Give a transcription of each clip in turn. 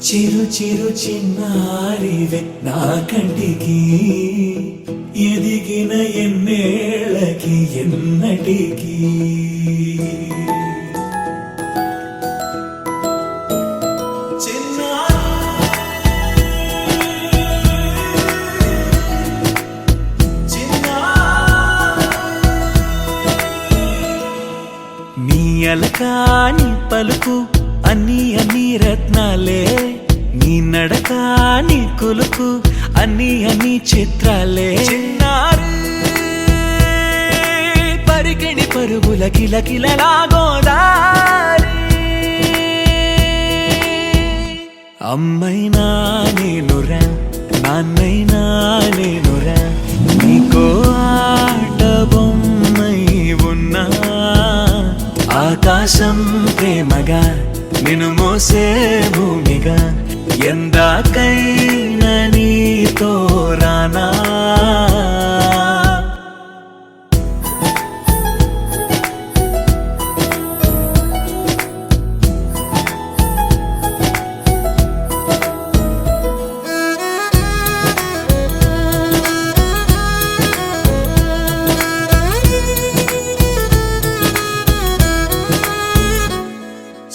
చిరు చిరు చిన్నారివే నా కంటికి ఎదిగిన ఎన్నేళ్ళకి ఎన్నటికి నీ అలకాని పలుకు అన్ని అన్ని రత్నాలే నీ నడక నీ కులుకు అన్ని అన్ని చిత్రాలే పరికిణి పరుగుల కిలకిలలా గోదారి అమ్మైనా నేనురా నాన్నైనా నేనురా నీకో ఆట బొమ్మై ఉన్నా ఆకాశం ప్రేమగా నిన్ను మోసే భూమిగా ఎందాకైనా నీతో రానా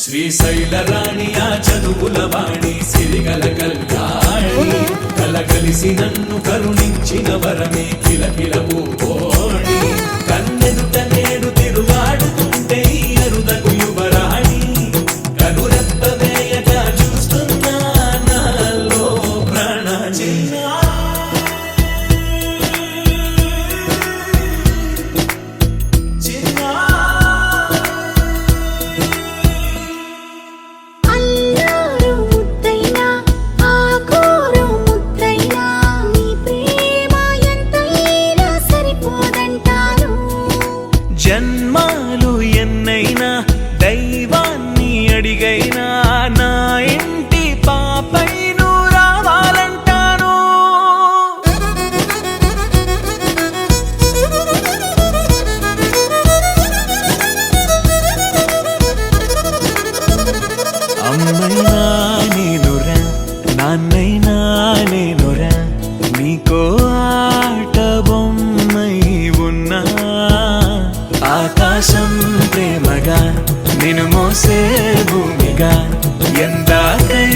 శ్రీశైల రాణి ఆ చదువుల వాణి సిరిగల కల్యాణి కలగలిసి నన్ను కరుణించిన వరమే కిలకిల పూకోణి కన్నెదుట నేడు తిరుగాడుతుంటే అరుదకు యువరాణి కనురెప్ప వేయగా చూస్తున్నా నాలో ప్రాణ జన్మాలు ఎన్నైనా దైవాన్ని అడిగైనా నా ఇంటి పాపై నువ్వు రావాలంటాను అమ్మైనా నేనురా నాన్నైనా నేనురా నీకో ఆట బొమ్మై ఉన్నా ఆకాశం ప్రేమగా నిన్ను మోసే భూమిగా ఎందాకై